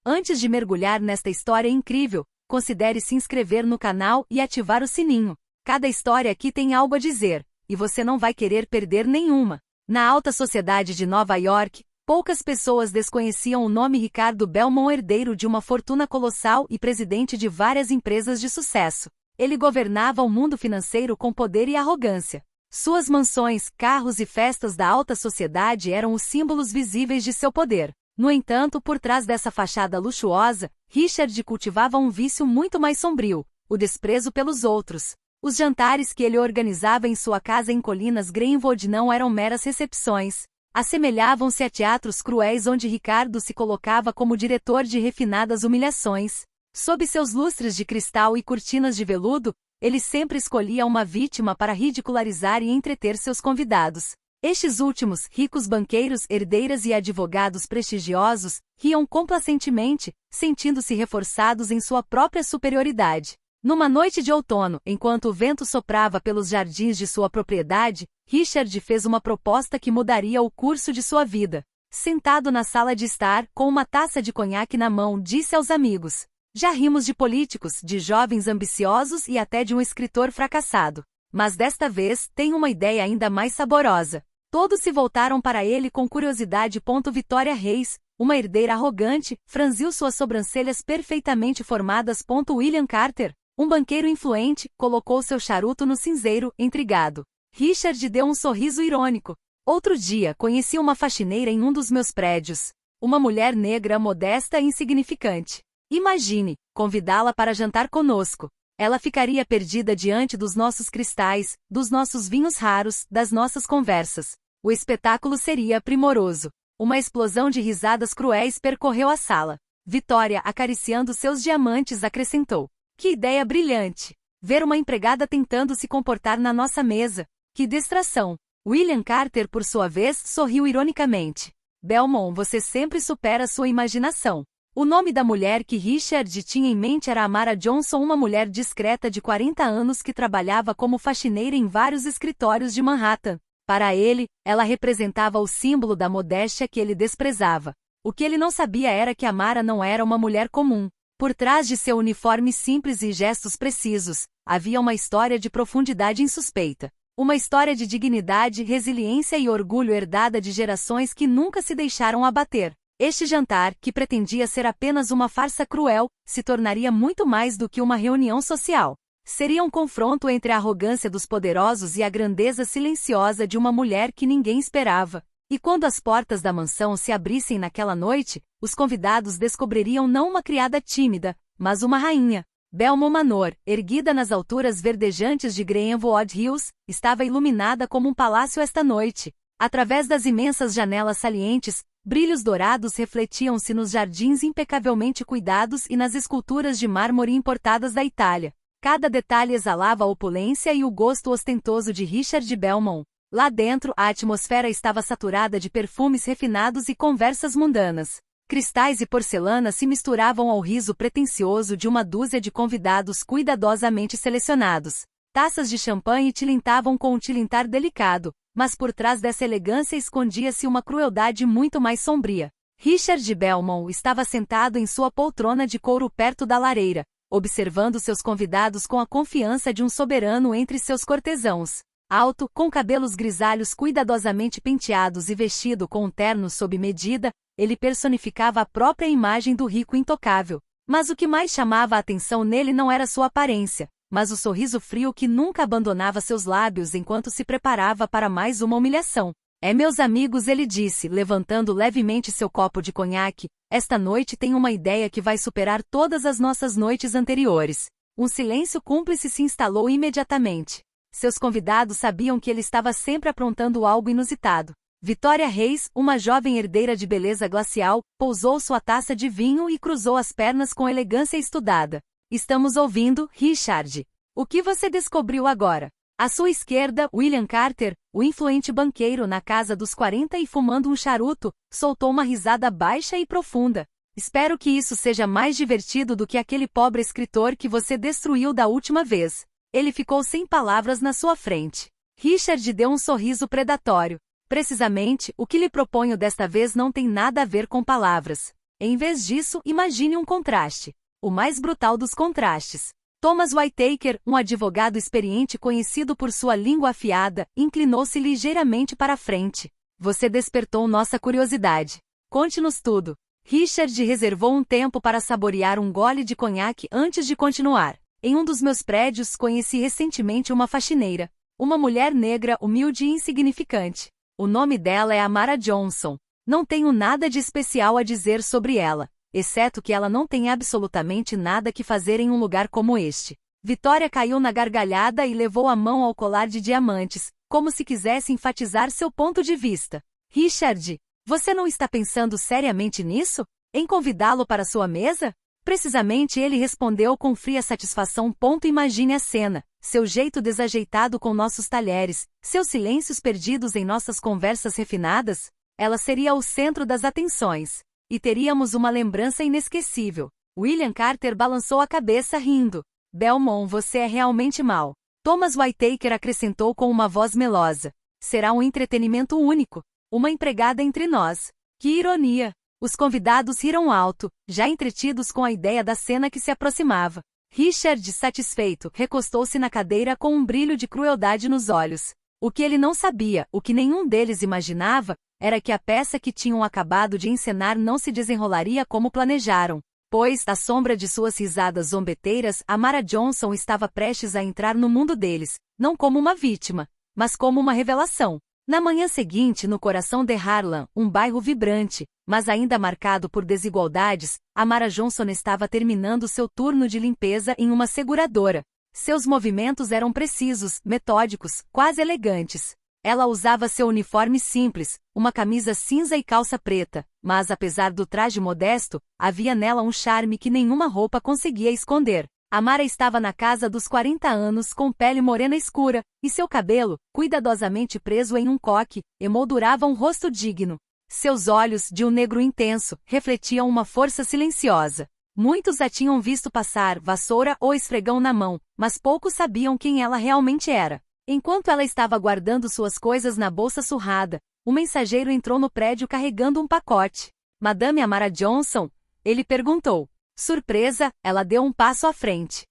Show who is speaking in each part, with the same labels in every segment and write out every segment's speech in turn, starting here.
Speaker 1: Antes de mergulhar nesta história incrível, considere se inscrever no canal e ativar o sininho. Cada história aqui tem algo a dizer, e você não vai querer perder nenhuma. Na alta sociedade de Nova York, poucas pessoas desconheciam o nome Ricardo Belmont, herdeiro de uma fortuna colossal e presidente de várias empresas de sucesso. Ele governava o mundo financeiro com poder e arrogância. Suas mansões, carros e festas da alta sociedade eram os símbolos visíveis de seu poder. No entanto, por trás dessa fachada luxuosa, Richard cultivava um vício muito mais sombrio: o desprezo pelos outros. Os jantares que ele organizava em sua casa em Colinas Greenwood não eram meras recepções. Assemelhavam-se a teatros cruéis onde Ricardo se colocava como diretor de refinadas humilhações. Sob seus lustres de cristal e cortinas de veludo, ele sempre escolhia uma vítima para ridicularizar e entreter seus convidados. Estes últimos, ricos banqueiros, herdeiras e advogados prestigiosos, riam complacentemente, sentindo-se reforçados em sua própria superioridade. Numa noite de outono, enquanto o vento soprava pelos jardins de sua propriedade, Richard fez uma proposta que mudaria o curso de sua vida. Sentado na sala de estar, com uma taça de conhaque na mão, disse aos amigos: "Já rimos de políticos, de jovens ambiciosos e até de um escritor fracassado. Mas desta vez, tenho uma ideia ainda mais saborosa." Todos se voltaram para ele com curiosidade. Vitória Reis, uma herdeira arrogante, franziu suas sobrancelhas perfeitamente formadas. William Carter, um banqueiro influente, colocou seu charuto no cinzeiro, intrigado. Richard deu um sorriso irônico. "Outro dia, conheci uma faxineira em um dos meus prédios. Uma mulher negra modesta e insignificante. Imagine, convidá-la para jantar conosco. Ela ficaria perdida diante dos nossos cristais, dos nossos vinhos raros, das nossas conversas. O espetáculo seria primoroso." Uma explosão de risadas cruéis percorreu a sala. Vitória, acariciando seus diamantes, acrescentou: "Que ideia brilhante! Ver uma empregada tentando se comportar na nossa mesa. Que distração!" William Carter, por sua vez, sorriu ironicamente. "Belmont, você sempre supera sua imaginação." O nome da mulher que Richard tinha em mente era Amara Johnson, uma mulher discreta de 40 anos que trabalhava como faxineira em vários escritórios de Manhattan. Para ele, ela representava o símbolo da modéstia que ele desprezava. O que ele não sabia era que Amara não era uma mulher comum. Por trás de seu uniforme simples e gestos precisos, havia uma história de profundidade insuspeita. Uma história de dignidade, resiliência e orgulho herdada de gerações que nunca se deixaram abater. Este jantar, que pretendia ser apenas uma farsa cruel, se tornaria muito mais do que uma reunião social. Seria um confronto entre a arrogância dos poderosos e a grandeza silenciosa de uma mulher que ninguém esperava. E quando as portas da mansão se abrissem naquela noite, os convidados descobririam não uma criada tímida, mas uma rainha. Belmont Manor, erguida nas alturas verdejantes de Greenwood Hills, estava iluminada como um palácio esta noite. Através das imensas janelas salientes, brilhos dourados refletiam-se nos jardins impecavelmente cuidados e nas esculturas de mármore importadas da Itália. Cada detalhe exalava a opulência e o gosto ostentoso de Richard Belmont. Lá dentro, a atmosfera estava saturada de perfumes refinados e conversas mundanas. Cristais e porcelana se misturavam ao riso pretensioso de uma dúzia de convidados cuidadosamente selecionados. Taças de champanhe tilintavam com um tilintar delicado, mas por trás dessa elegância escondia-se uma crueldade muito mais sombria. Richard Belmont estava sentado em sua poltrona de couro perto da lareira, observando seus convidados com a confiança de um soberano entre seus cortesãos. Alto, com cabelos grisalhos cuidadosamente penteados e vestido com um terno sob medida, ele personificava a própria imagem do rico intocável. Mas o que mais chamava a atenção nele não era sua aparência, mas o sorriso frio que nunca abandonava seus lábios enquanto se preparava para mais uma humilhação. Meus amigos, ele disse, levantando levemente seu copo de conhaque, esta noite tem uma ideia que vai superar todas as nossas noites anteriores. Um silêncio cúmplice se instalou imediatamente. Seus convidados sabiam que ele estava sempre aprontando algo inusitado. Vitória Reis, uma jovem herdeira de beleza glacial, pousou sua taça de vinho e cruzou as pernas com elegância estudada. Estamos ouvindo, Richard. O que você descobriu agora? À sua esquerda, William Carter, o influente banqueiro na casa dos 40 e fumando um charuto, soltou uma risada baixa e profunda. Espero que isso seja mais divertido do que aquele pobre escritor que você destruiu da última vez. Ele ficou sem palavras na sua frente. Richard deu um sorriso predatório. Precisamente, o que lhe proponho desta vez não tem nada a ver com palavras. Em vez disso, imagine um contraste. O mais brutal dos contrastes. Thomas Whitaker, um advogado experiente conhecido por sua língua afiada, inclinou-se ligeiramente para a frente. Você despertou nossa curiosidade. Conte-nos tudo. Richard reservou um tempo para saborear um gole de conhaque antes de continuar. Em um dos meus prédios conheci recentemente uma faxineira. Uma mulher negra humilde e insignificante. O nome dela é Amara Johnson. Não tenho nada de especial a dizer sobre ela, exceto que ela não tem absolutamente nada que fazer em um lugar como este. Victoria caiu na gargalhada e levou a mão ao colar de diamantes, como se quisesse enfatizar seu ponto de vista. Richard, você não está pensando seriamente nisso? Em convidá-lo para sua mesa? Precisamente ele respondeu com fria satisfação. Imagine a cena, seu jeito desajeitado com nossos talheres, seus silêncios perdidos em nossas conversas refinadas. Ela seria o centro das atenções. E teríamos uma lembrança inesquecível. William Carter balançou a cabeça rindo. Belmont, você é realmente mau. Thomas Whitaker acrescentou com uma voz melosa. Será um entretenimento único. Uma empregada entre nós. Que ironia! Os convidados riram alto, já entretidos com a ideia da cena que se aproximava. Richard, satisfeito, recostou-se na cadeira com um brilho de crueldade nos olhos. O que ele não sabia, o que nenhum deles imaginava, era que a peça que tinham acabado de encenar não se desenrolaria como planejaram. Pois, à sombra de suas risadas zombeteiras, Amara Johnson estava prestes a entrar no mundo deles, não como uma vítima, mas como uma revelação. Na manhã seguinte, no coração de Harlem, um bairro vibrante, mas ainda marcado por desigualdades, Amara Johnson estava terminando seu turno de limpeza em uma seguradora. Seus movimentos eram precisos, metódicos, quase elegantes. Ela usava seu uniforme simples, uma camisa cinza e calça preta, mas apesar do traje modesto, havia nela um charme que nenhuma roupa conseguia esconder. Amara estava na casa dos 40 anos com pele morena escura, e seu cabelo, cuidadosamente preso em um coque, emoldurava um rosto digno. Seus olhos, de um negro intenso, refletiam uma força silenciosa. Muitos a tinham visto passar, vassoura ou esfregão na mão, mas poucos sabiam quem ela realmente era. Enquanto ela estava guardando suas coisas na bolsa surrada, um mensageiro entrou no prédio carregando um pacote. Madame Amara Johnson? Ele perguntou. Surpresa, ela deu um passo à frente.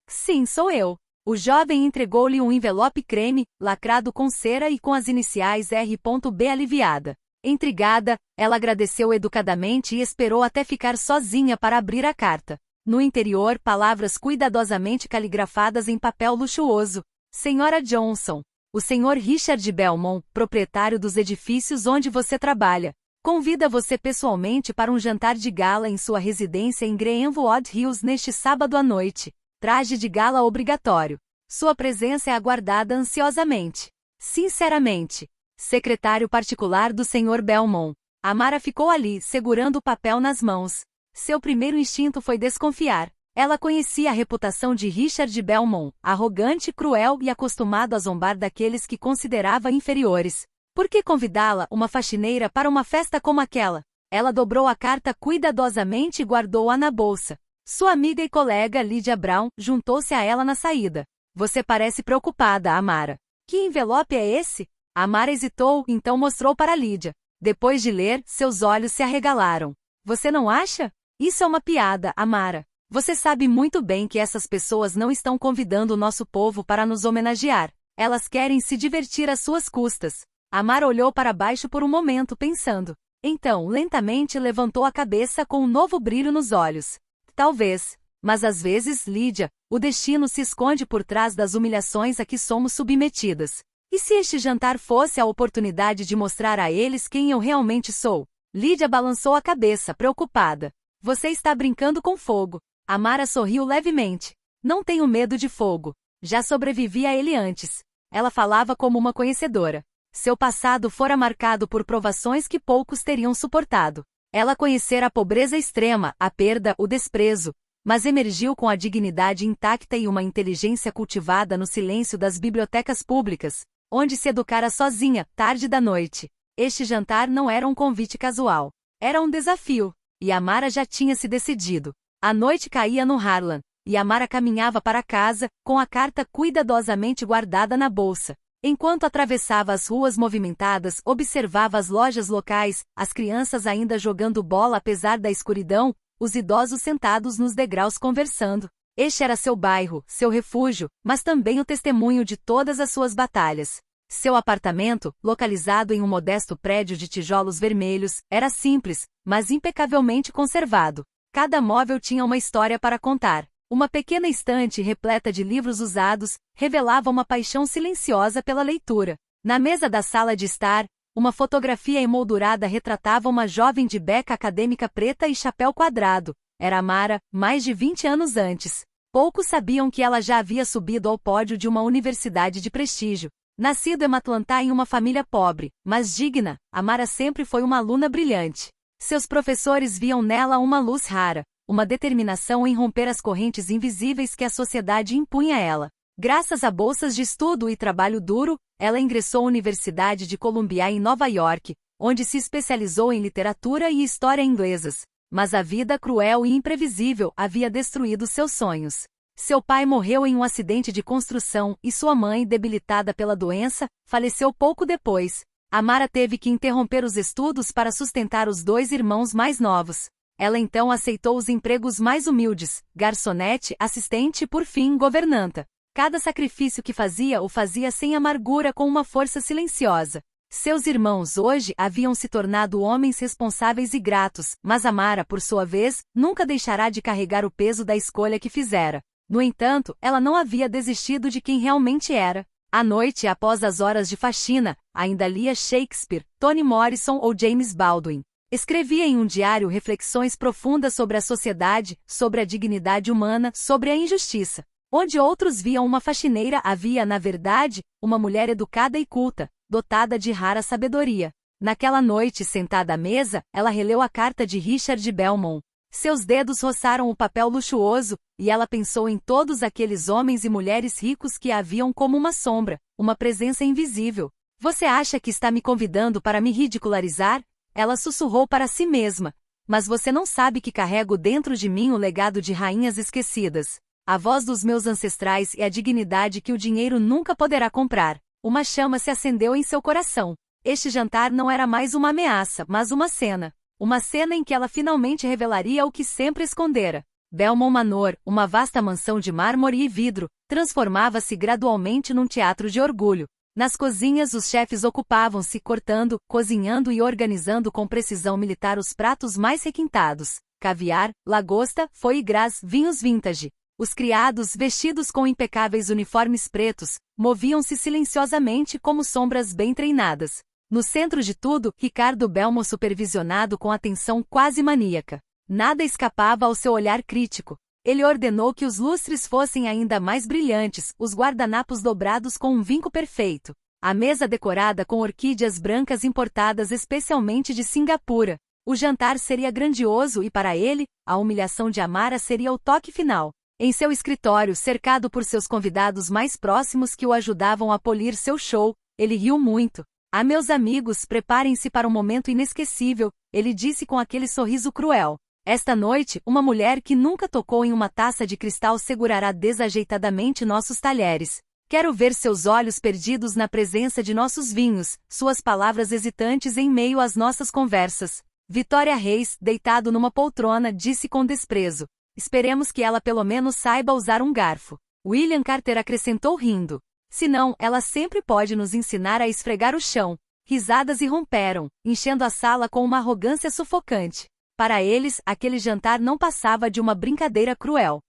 Speaker 1: Sim, sou eu. O jovem entregou-lhe um envelope creme, lacrado com cera e com as iniciais R.B. aliviada. Intrigada, ela agradeceu educadamente e esperou até ficar sozinha para abrir a carta. No interior, palavras cuidadosamente caligrafadas em papel luxuoso. Senhora Johnson, o Sr. Richard Belmont, proprietário dos edifícios onde você trabalha, convida você pessoalmente para um jantar de gala em sua residência em Greenwood Hills neste sábado à noite. Traje de gala obrigatório. Sua presença é aguardada ansiosamente. Sinceramente. Secretário particular do Sr. Belmont. Amara ficou ali, segurando o papel nas mãos. Seu primeiro instinto foi desconfiar. Ela conhecia a reputação de Richard Belmont, arrogante, cruel e acostumado a zombar daqueles que considerava inferiores. Por que convidá-la, uma faxineira, para uma festa como aquela? Ela dobrou a carta cuidadosamente e guardou-a na bolsa. Sua amiga e colega Lydia Brown juntou-se a ela na saída. Você parece preocupada, Amara. Que envelope é esse? Amara hesitou, então mostrou para Lydia. Depois de ler, seus olhos se arregalaram. Você não acha? Isso é uma piada, Amara. Você sabe muito bem que essas pessoas não estão convidando o nosso povo para nos homenagear. Elas querem se divertir às suas custas. Amara olhou para baixo por um momento pensando. Então, lentamente levantou a cabeça com um novo brilho nos olhos. Talvez. Mas às vezes, Lydia, o destino se esconde por trás das humilhações a que somos submetidas. E se este jantar fosse a oportunidade de mostrar a eles quem eu realmente sou? Lydia balançou a cabeça, preocupada. Você está brincando com fogo. Amara sorriu levemente. Não tenho medo de fogo. Já sobrevivi a ele antes. Ela falava como uma conhecedora. Seu passado fora marcado por provações que poucos teriam suportado. Ela conhecera a pobreza extrema, a perda, o desprezo, mas emergiu com a dignidade intacta e uma inteligência cultivada no silêncio das bibliotecas públicas, onde se educara sozinha, tarde da noite. Este jantar não era um convite casual. Era um desafio, e Amara já tinha se decidido. A noite caía no Harlem, e Amara caminhava para casa, com a carta cuidadosamente guardada na bolsa. Enquanto atravessava as ruas movimentadas, observava as lojas locais, as crianças ainda jogando bola apesar da escuridão, os idosos sentados nos degraus conversando. Este era seu bairro, seu refúgio, mas também o testemunho de todas as suas batalhas. Seu apartamento, localizado em um modesto prédio de tijolos vermelhos, era simples, mas impecavelmente conservado. Cada móvel tinha uma história para contar. Uma pequena estante repleta de livros usados revelava uma paixão silenciosa pela leitura. Na mesa da sala de estar, uma fotografia emoldurada retratava uma jovem de beca acadêmica preta e chapéu quadrado. Era Amara, mais de 20 anos antes. Poucos sabiam que ela já havia subido ao pódio de uma universidade de prestígio. Nascido em Atlanta em uma família pobre, mas digna, Amara sempre foi uma aluna brilhante. Seus professores viam nela uma luz rara, uma determinação em romper as correntes invisíveis que a sociedade impunha a ela. Graças a bolsas de estudo e trabalho duro, ela ingressou à Universidade de Columbia em Nova York, onde se especializou em literatura e história inglesas. Mas a vida cruel e imprevisível havia destruído seus sonhos. Seu pai morreu em um acidente de construção e sua mãe, debilitada pela doença, faleceu pouco depois. Amara teve que interromper os estudos para sustentar os 2 irmãos mais novos. Ela então aceitou os empregos mais humildes, garçonete, assistente e por fim governanta. Cada sacrifício que fazia o fazia sem amargura com uma força silenciosa. Seus irmãos hoje haviam se tornado homens responsáveis e gratos, mas Amara, por sua vez, nunca deixará de carregar o peso da escolha que fizera. No entanto, ela não havia desistido de quem realmente era. À noite, após as horas de faxina, ainda lia Shakespeare, Toni Morrison ou James Baldwin. Escrevia em um diário reflexões profundas sobre a sociedade, sobre a dignidade humana, sobre a injustiça. Onde outros viam uma faxineira, havia, na verdade, uma mulher educada e culta, dotada de rara sabedoria. Naquela noite, sentada à mesa, ela releu a carta de Richard Belmont. Seus dedos roçaram o papel luxuoso, e ela pensou em todos aqueles homens e mulheres ricos que a haviam como uma sombra, uma presença invisível. Você acha que está me convidando para me ridicularizar? Ela sussurrou para si mesma. Mas você não sabe que carrego dentro de mim o legado de rainhas esquecidas. A voz dos meus ancestrais e a dignidade que o dinheiro nunca poderá comprar. Uma chama se acendeu em seu coração. Este jantar não era mais uma ameaça, mas uma cena. Uma cena em que ela finalmente revelaria o que sempre escondera. Belmont Manor, uma vasta mansão de mármore e vidro, transformava-se gradualmente num teatro de orgulho. Nas cozinhas os chefes ocupavam-se cortando, cozinhando e organizando com precisão militar os pratos mais requintados. Caviar, lagosta, foie gras, vinhos vintage. Os criados, vestidos com impecáveis uniformes pretos, moviam-se silenciosamente como sombras bem treinadas. No centro de tudo, Ricardo Belmont supervisionado com atenção quase maníaca. Nada escapava ao seu olhar crítico. Ele ordenou que os lustres fossem ainda mais brilhantes, os guardanapos dobrados com um vinco perfeito. A mesa decorada com orquídeas brancas importadas especialmente de Singapura. O jantar seria grandioso e para ele, a humilhação de Amara seria o toque final. Em seu escritório, cercado por seus convidados mais próximos que o ajudavam a polir seu show, ele riu muito. Ah, meus amigos, preparem-se para um momento inesquecível, ele disse com aquele sorriso cruel. Esta noite, uma mulher que nunca tocou em uma taça de cristal segurará desajeitadamente nossos talheres. Quero ver seus olhos perdidos na presença de nossos vinhos, suas palavras hesitantes em meio às nossas conversas. Vitória Reis, deitado numa poltrona, disse com desprezo. Esperemos que ela pelo menos saiba usar um garfo. William Carter acrescentou rindo. Senão, ela sempre pode nos ensinar a esfregar o chão. Risadas irromperam, enchendo a sala com uma arrogância sufocante. Para eles, aquele jantar não passava de uma brincadeira cruel.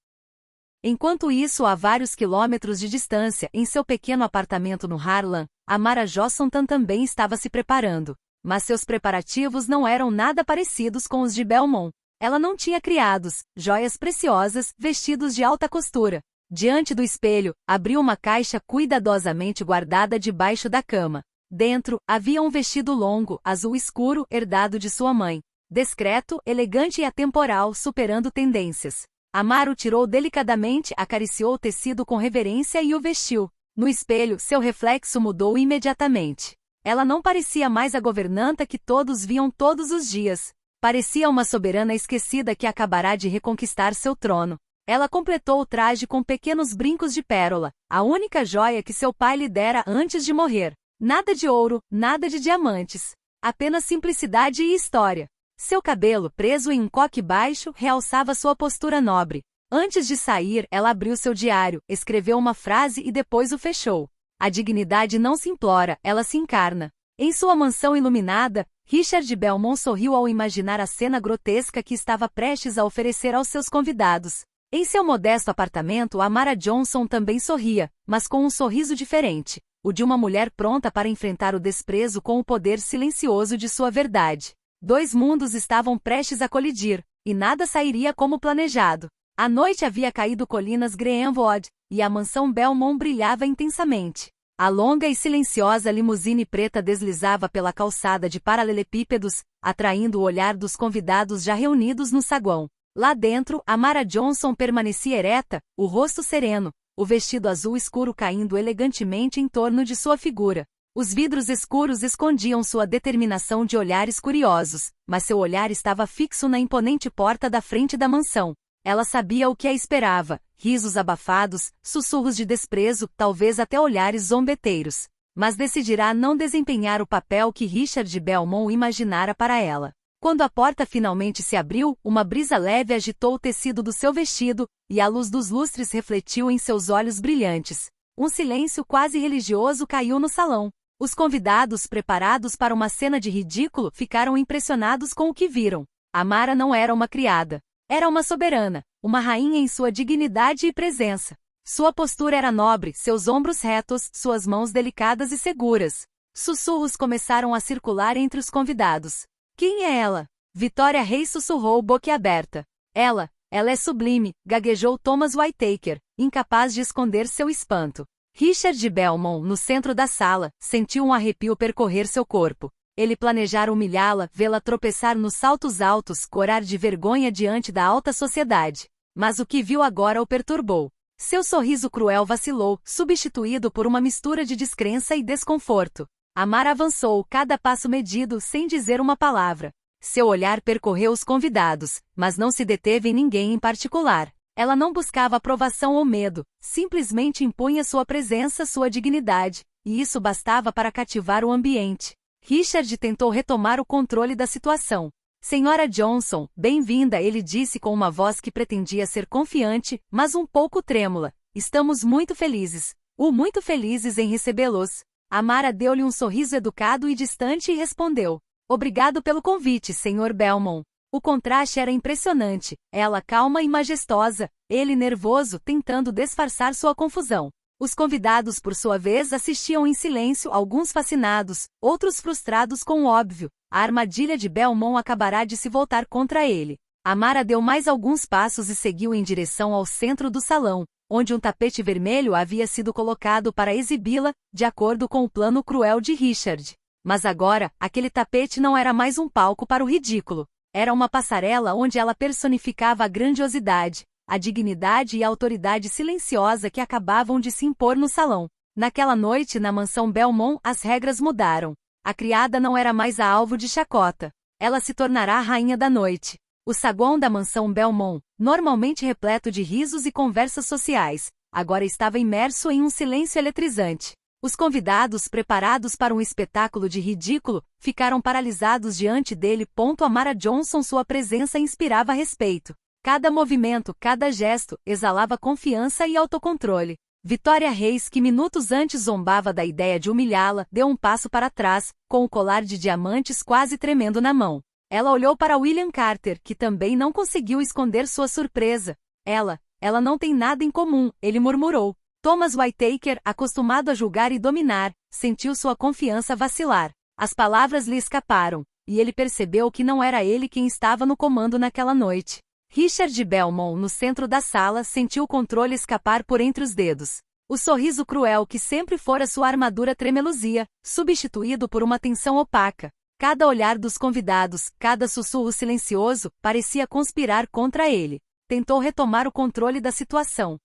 Speaker 1: Enquanto isso, a vários quilômetros de distância, em seu pequeno apartamento no Harlem, Amara Johnson também estava se preparando. Mas seus preparativos não eram nada parecidos com os de Belmont. Ela não tinha criados, joias preciosas, vestidos de alta costura. Diante do espelho, abriu uma caixa cuidadosamente guardada debaixo da cama. Dentro, havia um vestido longo, azul escuro, herdado de sua mãe. Discreto, elegante e atemporal, superando tendências. Amara o tirou delicadamente, acariciou o tecido com reverência e o vestiu. No espelho, seu reflexo mudou imediatamente. Ela não parecia mais a governanta que todos viam todos os dias. Parecia uma soberana esquecida que acabará de reconquistar seu trono. Ela completou o traje com pequenos brincos de pérola, a única joia que seu pai lhe dera antes de morrer. Nada de ouro, nada de diamantes. Apenas simplicidade e história. Seu cabelo, preso em um coque baixo, realçava sua postura nobre. Antes de sair, ela abriu seu diário, escreveu uma frase e depois o fechou. A dignidade não se implora, ela se encarna. Em sua mansão iluminada, Richard Belmont sorriu ao imaginar a cena grotesca que estava prestes a oferecer aos seus convidados. Em seu modesto apartamento, Amara Johnson também sorria, mas com um sorriso diferente, o de uma mulher pronta para enfrentar o desprezo com o poder silencioso de sua verdade. Dois mundos estavam prestes a colidir, e nada sairia como planejado. A noite havia caído colinas Greenwood, e a mansão Belmont brilhava intensamente. A longa e silenciosa limusine preta deslizava pela calçada de paralelepípedos, atraindo o olhar dos convidados já reunidos no saguão. Lá dentro, Amara Johnson permanecia ereta, o rosto sereno, o vestido azul escuro caindo elegantemente em torno de sua figura. Os vidros escuros escondiam sua determinação de olhares curiosos, mas seu olhar estava fixo na imponente porta da frente da mansão. Ela sabia o que a esperava, risos abafados, sussurros de desprezo, talvez até olhares zombeteiros. Mas decidirá não desempenhar o papel que Richard Belmont imaginara para ela. Quando a porta finalmente se abriu, uma brisa leve agitou o tecido do seu vestido, e a luz dos lustres refletiu em seus olhos brilhantes. Um silêncio quase religioso caiu no salão. Os convidados, preparados para uma cena de ridículo, ficaram impressionados com o que viram. Amara não era uma criada. Era uma soberana, uma rainha em sua dignidade e presença. Sua postura era nobre, seus ombros retos, suas mãos delicadas e seguras. Sussurros começaram a circular entre os convidados. Quem é ela? Victoria Reis sussurrou boquiaberta. Ela é sublime, gaguejou Thomas Whittaker, incapaz de esconder seu espanto. Richard Belmont, no centro da sala, sentiu um arrepio percorrer seu corpo. Ele planejara humilhá-la, vê-la tropeçar nos saltos altos, corar de vergonha diante da alta sociedade. Mas o que viu agora o perturbou. Seu sorriso cruel vacilou, substituído por uma mistura de descrença e desconforto. Amara avançou, cada passo medido, sem dizer uma palavra. Seu olhar percorreu os convidados, mas não se deteve em ninguém em particular. Ela não buscava aprovação ou medo, simplesmente impunha sua presença, sua dignidade, e isso bastava para cativar o ambiente. Richard tentou retomar o controle da situação. Senhora Johnson, bem-vinda, ele disse com uma voz que pretendia ser confiante, mas um pouco trêmula. Estamos muito felizes. Muito felizes em recebê-los. Amara deu-lhe um sorriso educado e distante e respondeu. Obrigado pelo convite, Sr. Belmont. O contraste era impressionante. Ela calma e majestosa, ele nervoso, tentando disfarçar sua confusão. Os convidados, por sua vez, assistiam em silêncio, alguns fascinados, outros frustrados com o óbvio. A armadilha de Belmont acabará de se voltar contra ele. Amara deu mais alguns passos e seguiu em direção ao centro do salão, onde um tapete vermelho havia sido colocado para exibi-la, de acordo com o plano cruel de Richard. Mas agora, aquele tapete não era mais um palco para o ridículo. Era uma passarela onde ela personificava a grandiosidade, a dignidade e a autoridade silenciosa que acabavam de se impor no salão. Naquela noite, na mansão Belmont, as regras mudaram. A criada não era mais a alvo de chacota. Ela se tornará a rainha da noite. O saguão da mansão Belmont, normalmente repleto de risos e conversas sociais, agora estava imerso em um silêncio eletrizante. Os convidados, preparados para um espetáculo de ridículo, ficaram paralisados diante dele. Amara Johnson, sua presença inspirava respeito. Cada movimento, cada gesto, exalava confiança e autocontrole. Victoria Reis, que minutos antes zombava da ideia de humilhá-la, deu um passo para trás, com o colar de diamantes quase tremendo na mão. Ela olhou para William Carter, que também não conseguiu esconder sua surpresa. Ela não tem nada em comum, ele murmurou. Thomas Whittaker, acostumado a julgar e dominar, sentiu sua confiança vacilar. As palavras lhe escaparam, e ele percebeu que não era ele quem estava no comando naquela noite. Richard Belmont, no centro da sala, sentiu o controle escapar por entre os dedos. O sorriso cruel que sempre fora sua armadura tremeluzia, substituído por uma tensão opaca. Cada olhar dos convidados, cada sussurro silencioso, parecia conspirar contra ele. Tentou retomar o controle da situação.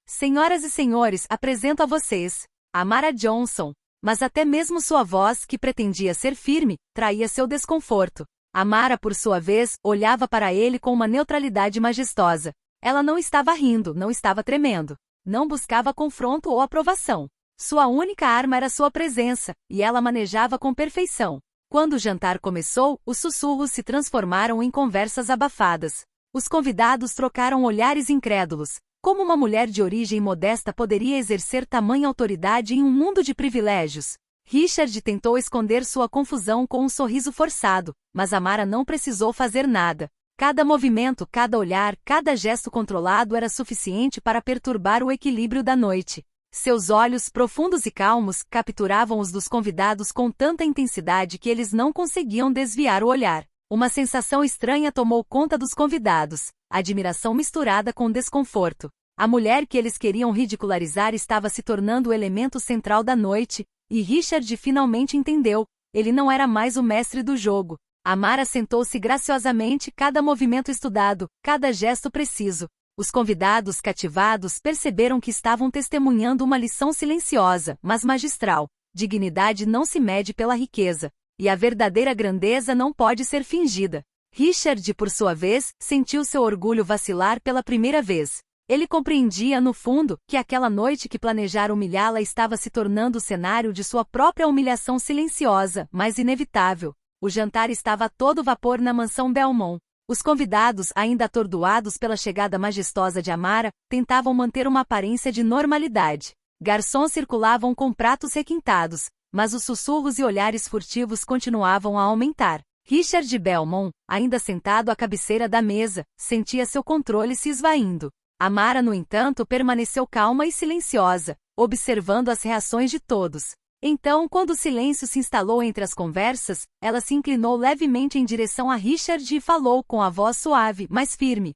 Speaker 1: Senhoras e senhores, apresento a vocês Amara Johnson. Mas até mesmo sua voz, que pretendia ser firme, traía seu desconforto. Amara, por sua vez, olhava para ele com uma neutralidade majestosa. Ela não estava rindo, não estava tremendo. Não buscava confronto ou aprovação. Sua única arma era sua presença, e ela manejava com perfeição. Quando o jantar começou, os sussurros se transformaram em conversas abafadas. Os convidados trocaram olhares incrédulos. Como uma mulher de origem modesta poderia exercer tamanha autoridade em um mundo de privilégios? Richard tentou esconder sua confusão com um sorriso forçado, mas Amara não precisou fazer nada. Cada movimento, cada olhar, cada gesto controlado era suficiente para perturbar o equilíbrio da noite. Seus olhos, profundos e calmos, capturavam os dos convidados com tanta intensidade que eles não conseguiam desviar o olhar. Uma sensação estranha tomou conta dos convidados, admiração misturada com desconforto. A mulher que eles queriam ridicularizar estava se tornando o elemento central da noite, e Richard finalmente entendeu. Ele não era mais o mestre do jogo. Amara sentou-se graciosamente, cada movimento estudado, cada gesto preciso. Os convidados, cativados, perceberam que estavam testemunhando uma lição silenciosa, mas magistral. Dignidade não se mede pela riqueza. E a verdadeira grandeza não pode ser fingida. Richard, por sua vez, sentiu seu orgulho vacilar pela primeira vez. Ele compreendia, no fundo, que aquela noite que planejara humilhá-la estava se tornando o cenário de sua própria humilhação silenciosa, mas inevitável. O jantar estava a todo vapor na mansão Belmont. Os convidados, ainda atordoados pela chegada majestosa de Amara, tentavam manter uma aparência de normalidade. Garçons circulavam com pratos requintados, mas os sussurros e olhares furtivos continuavam a aumentar. Richard Belmont, ainda sentado à cabeceira da mesa, sentia seu controle se esvaindo. Amara, no entanto, permaneceu calma e silenciosa, observando as reações de todos. Então, quando o silêncio se instalou entre as conversas, ela se inclinou levemente em direção a Richard e falou com a voz suave, mas firme.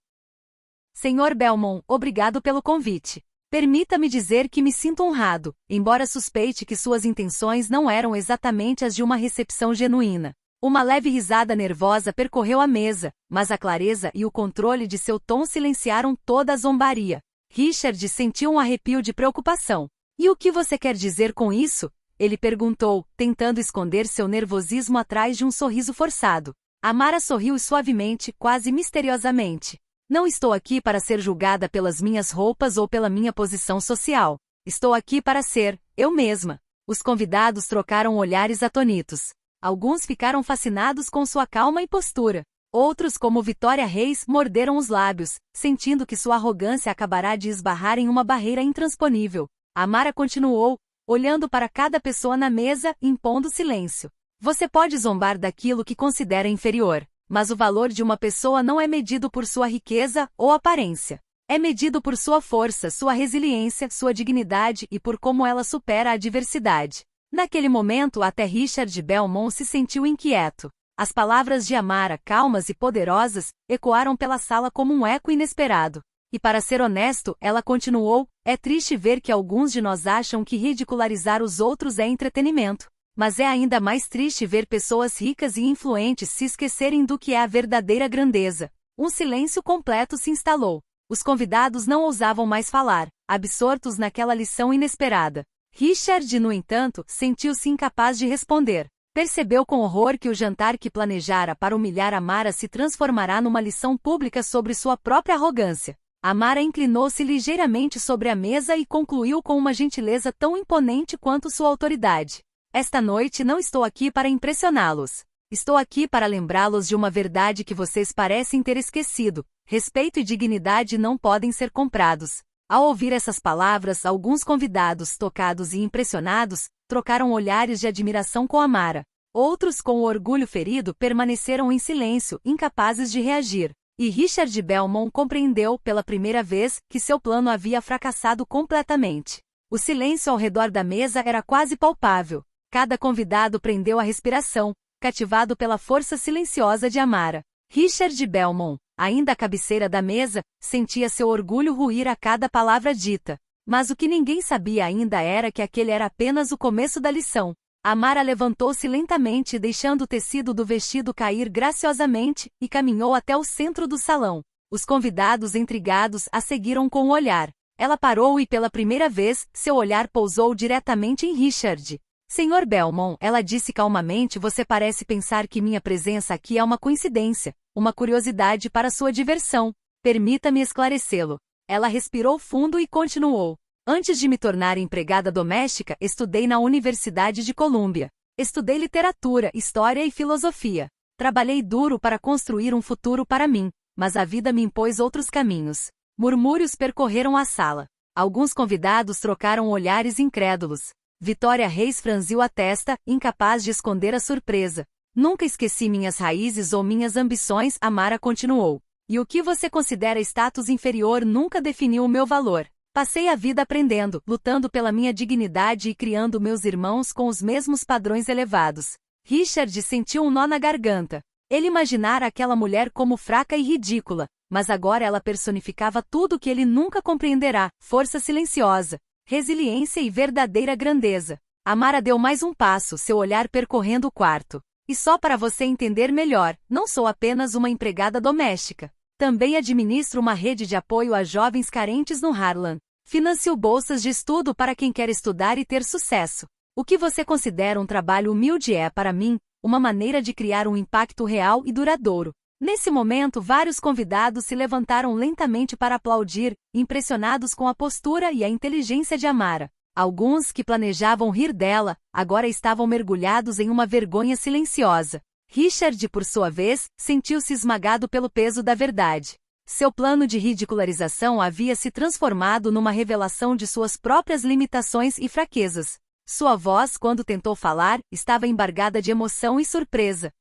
Speaker 1: Senhor Belmont, obrigado pelo convite. Permita-me dizer que me sinto honrado, embora suspeite que suas intenções não eram exatamente as de uma recepção genuína. Uma leve risada nervosa percorreu a mesa, mas a clareza e o controle de seu tom silenciaram toda a zombaria. Richard sentiu um arrepio de preocupação. E o que você quer dizer com isso? Ele perguntou, tentando esconder seu nervosismo atrás de um sorriso forçado. Amara sorriu suavemente, quase misteriosamente. Não estou aqui para ser julgada pelas minhas roupas ou pela minha posição social. Estou aqui para ser eu mesma. Os convidados trocaram olhares atonitos. Alguns ficaram fascinados com sua calma e postura. Outros, como Vitória Reis, morderam os lábios, sentindo que sua arrogância acabará de esbarrar em uma barreira intransponível. Amara continuou, olhando para cada pessoa na mesa, impondo silêncio. Você pode zombar daquilo que considera inferior. Mas o valor de uma pessoa não é medido por sua riqueza ou aparência. É medido por sua força, sua resiliência, sua dignidade e por como ela supera a adversidade. Naquele momento, até Richard Belmont se sentiu inquieto. As palavras de Amara, calmas e poderosas, ecoaram pela sala como um eco inesperado. E para ser honesto, ela continuou, é triste ver que alguns de nós acham que ridicularizar os outros é entretenimento. Mas é ainda mais triste ver pessoas ricas e influentes se esquecerem do que é a verdadeira grandeza. Um silêncio completo se instalou. Os convidados não ousavam mais falar, absortos naquela lição inesperada. Richard, no entanto, sentiu-se incapaz de responder. Percebeu com horror que o jantar que planejara para humilhar Amara se transformará numa lição pública sobre sua própria arrogância. Amara inclinou-se ligeiramente sobre a mesa e concluiu com uma gentileza tão imponente quanto sua autoridade. Esta noite não estou aqui para impressioná-los. Estou aqui para lembrá-los de uma verdade que vocês parecem ter esquecido. Respeito e dignidade não podem ser comprados. Ao ouvir essas palavras, alguns convidados, tocados e impressionados, trocaram olhares de admiração com Amara. Outros, com o orgulho ferido, permaneceram em silêncio, incapazes de reagir. E Richard Belmont compreendeu, pela primeira vez, que seu plano havia fracassado completamente. O silêncio ao redor da mesa era quase palpável. Cada convidado prendeu a respiração, cativado pela força silenciosa de Amara. Richard Belmont, ainda à cabeceira da mesa, sentia seu orgulho ruir a cada palavra dita. Mas o que ninguém sabia ainda era que aquele era apenas o começo da lição. Amara levantou-se lentamente, deixando o tecido do vestido cair graciosamente, e caminhou até o centro do salão. Os convidados, intrigados, a seguiram com o olhar. Ela parou e, pela primeira vez, seu olhar pousou diretamente em Richard. Senhor Belmont, ela disse calmamente, você parece pensar que minha presença aqui é uma coincidência, uma curiosidade para sua diversão. Permita-me esclarecê-lo. Ela respirou fundo e continuou. Antes de me tornar empregada doméstica, estudei na Universidade de Colômbia. Estudei literatura, história e filosofia. Trabalhei duro para construir um futuro para mim, mas a vida me impôs outros caminhos. Murmúrios percorreram a sala. Alguns convidados trocaram olhares incrédulos. Vitória Reis franziu a testa, incapaz de esconder a surpresa. Nunca esqueci minhas raízes ou minhas ambições, Amara continuou. E o que você considera status inferior nunca definiu o meu valor. Passei a vida aprendendo, lutando pela minha dignidade e criando meus irmãos com os mesmos padrões elevados. Richard sentiu um nó na garganta. Ele imaginara aquela mulher como fraca e ridícula, mas agora ela personificava tudo o que ele nunca compreenderá: força silenciosa, resiliência e verdadeira grandeza. Amara deu mais um passo, seu olhar percorrendo o quarto. E só para você entender melhor, não sou apenas uma empregada doméstica. Também administro uma rede de apoio a jovens carentes no Harlem. Financio bolsas de estudo para quem quer estudar e ter sucesso. O que você considera um trabalho humilde é, para mim, uma maneira de criar um impacto real e duradouro. Nesse momento, vários convidados se levantaram lentamente para aplaudir, impressionados com a postura e a inteligência de Amara. Alguns, que planejavam rir dela, agora estavam mergulhados em uma vergonha silenciosa. Richard, por sua vez, sentiu-se esmagado pelo peso da verdade. Seu plano de ridicularização havia se transformado numa revelação de suas próprias limitações e fraquezas. Sua voz, quando tentou falar, estava embargada de emoção e surpresa.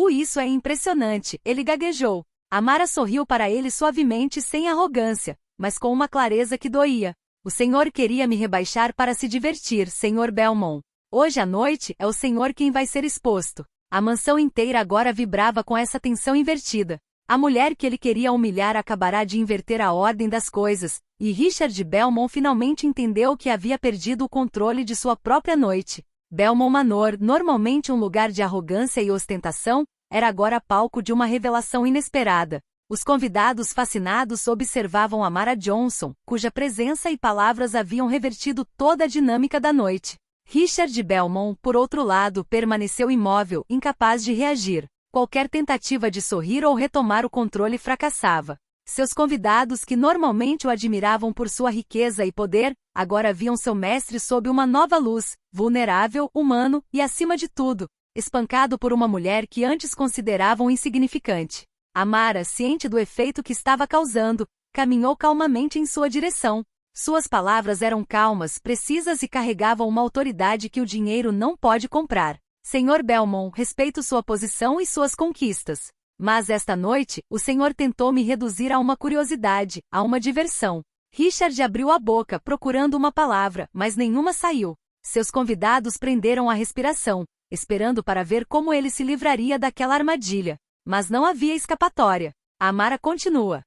Speaker 1: Isso é impressionante, ele gaguejou. Amara sorriu para ele suavemente, sem arrogância, mas com uma clareza que doía. O senhor queria me rebaixar para se divertir, Sr. Belmont. Hoje à noite, é o senhor quem vai ser exposto. A mansão inteira agora vibrava com essa tensão invertida. A mulher que ele queria humilhar acabará de inverter a ordem das coisas, e Richard Belmont finalmente entendeu que havia perdido o controle de sua própria noite. Belmont Manor, normalmente um lugar de arrogância e ostentação, era agora palco de uma revelação inesperada. Os convidados fascinados observavam Amara Johnson, cuja presença e palavras haviam revertido toda a dinâmica da noite. Richard Belmont, por outro lado, permaneceu imóvel, incapaz de reagir. Qualquer tentativa de sorrir ou retomar o controle fracassava. Seus convidados, que normalmente o admiravam por sua riqueza e poder, agora viam seu mestre sob uma nova luz, vulnerável, humano e, acima de tudo, espancado por uma mulher que antes consideravam insignificante. Amara, ciente do efeito que estava causando, caminhou calmamente em sua direção. Suas palavras eram calmas, precisas e carregavam uma autoridade que o dinheiro não pode comprar. Sr. Belmont, respeito sua posição e suas conquistas. Mas esta noite, o senhor tentou me reduzir a uma curiosidade, a uma diversão. Richard abriu a boca, procurando uma palavra, mas nenhuma saiu. Seus convidados prenderam a respiração, esperando para ver como ele se livraria daquela armadilha. Mas não havia escapatória. Amara continua.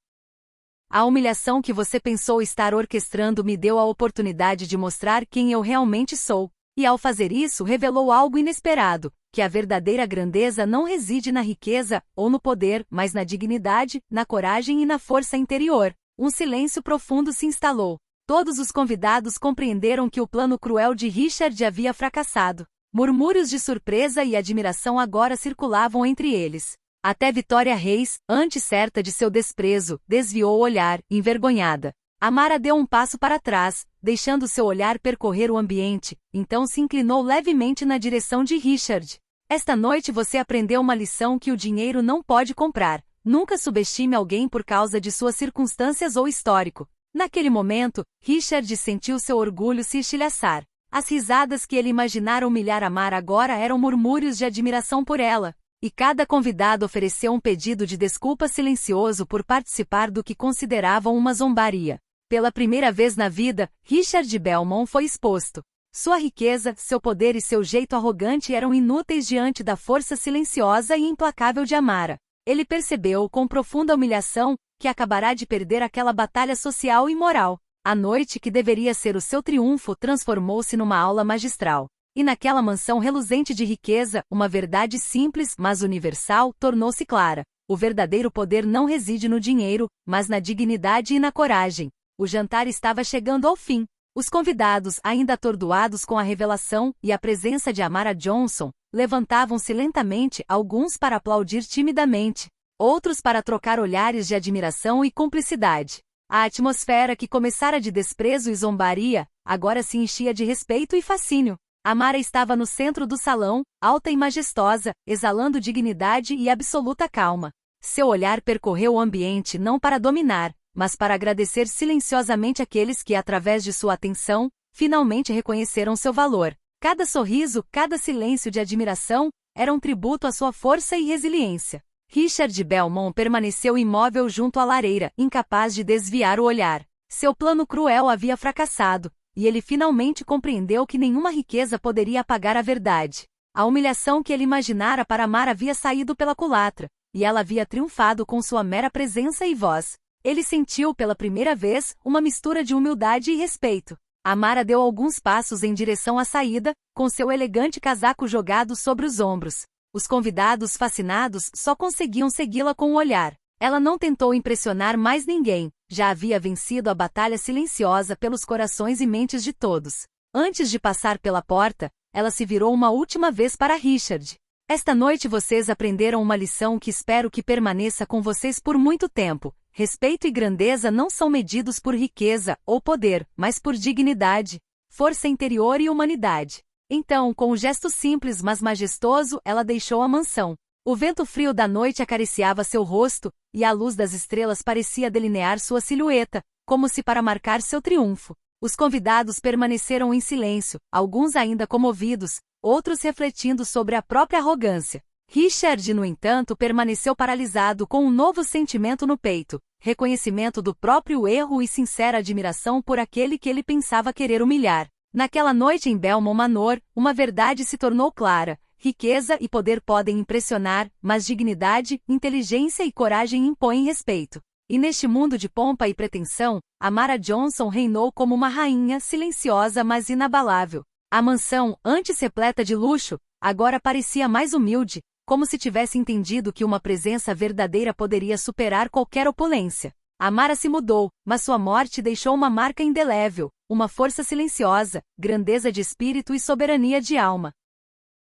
Speaker 1: A humilhação que você pensou estar orquestrando me deu a oportunidade de mostrar quem eu realmente sou. E ao fazer isso revelou algo inesperado, que a verdadeira grandeza não reside na riqueza ou no poder, mas na dignidade, na coragem e na força interior. Um silêncio profundo se instalou. Todos os convidados compreenderam que o plano cruel de Richard havia fracassado. Murmúrios de surpresa e admiração agora circulavam entre eles. Até Vitória Reis, antes certa de seu desprezo, desviou o olhar, envergonhada. Amara deu um passo para trás, deixando seu olhar percorrer o ambiente, então se inclinou levemente na direção de Richard. Esta noite você aprendeu uma lição que o dinheiro não pode comprar. Nunca subestime alguém por causa de suas circunstâncias ou histórico. Naquele momento, Richard sentiu seu orgulho se estilhaçar. As risadas que ele imaginara humilhar Amara agora eram murmúrios de admiração por ela. E cada convidado ofereceu um pedido de desculpa silencioso por participar do que consideravam uma zombaria. Pela primeira vez na vida, Richard Belmont foi exposto. Sua riqueza, seu poder e seu jeito arrogante eram inúteis diante da força silenciosa e implacável de Amara. Ele percebeu, com profunda humilhação, que acabará de perder aquela batalha social e moral. A noite que deveria ser o seu triunfo transformou-se numa aula magistral. E naquela mansão reluzente de riqueza, uma verdade simples, mas universal, tornou-se clara. O verdadeiro poder não reside no dinheiro, mas na dignidade e na coragem. O jantar estava chegando ao fim. Os convidados, ainda atordoados com a revelação e a presença de Amara Johnson, levantavam-se lentamente, alguns para aplaudir timidamente. outros para trocar olhares de admiração e cumplicidade. A atmosfera que começara de desprezo e zombaria, agora se enchia de respeito e fascínio. Amara estava no centro do salão, alta e majestosa, exalando dignidade e absoluta calma. Seu olhar percorreu o ambiente não para dominar, mas para agradecer silenciosamente aqueles que, através de sua atenção, finalmente reconheceram seu valor. Cada sorriso, cada silêncio de admiração, era um tributo à sua força e resiliência. Richard Belmont permaneceu imóvel junto à lareira, incapaz de desviar o olhar. Seu plano cruel havia fracassado, e ele finalmente compreendeu que nenhuma riqueza poderia apagar a verdade. A humilhação que ele imaginara para Amara havia saído pela culatra, e ela havia triunfado com sua mera presença e voz. Ele sentiu pela primeira vez uma mistura de humildade e respeito. Amara deu alguns passos em direção à saída, com seu elegante casaco jogado sobre os ombros. Os convidados, fascinados, só conseguiam segui-la com o olhar. Ela não tentou impressionar mais ninguém, já havia vencido a batalha silenciosa pelos corações e mentes de todos. Antes de passar pela porta, ela se virou uma última vez para Richard. Esta noite vocês aprenderam uma lição que espero que permaneça com vocês por muito tempo. Respeito e grandeza não são medidos por riqueza ou poder, mas por dignidade, força interior e humanidade. Então, com um gesto simples mas majestoso, ela deixou a mansão. O vento frio da noite acariciava seu rosto, e a luz das estrelas parecia delinear sua silhueta, como se para marcar seu triunfo. Os convidados permaneceram em silêncio, alguns ainda comovidos, outros refletindo sobre a própria arrogância. Richard, no entanto, permaneceu paralisado com um novo sentimento no peito, reconhecimento do próprio erro e sincera admiração por aquele que ele pensava querer humilhar. Naquela noite em Belmont Manor, uma verdade se tornou clara: riqueza e poder podem impressionar, mas dignidade, inteligência e coragem impõem respeito. E neste mundo de pompa e pretensão, Amara Johnson reinou como uma rainha silenciosa mas inabalável. A mansão, antes repleta de luxo, agora parecia mais humilde, como se tivesse entendido que uma presença verdadeira poderia superar qualquer opulência. Amara se mudou, mas sua morte deixou uma marca indelével, uma força silenciosa, grandeza de espírito e soberania de alma.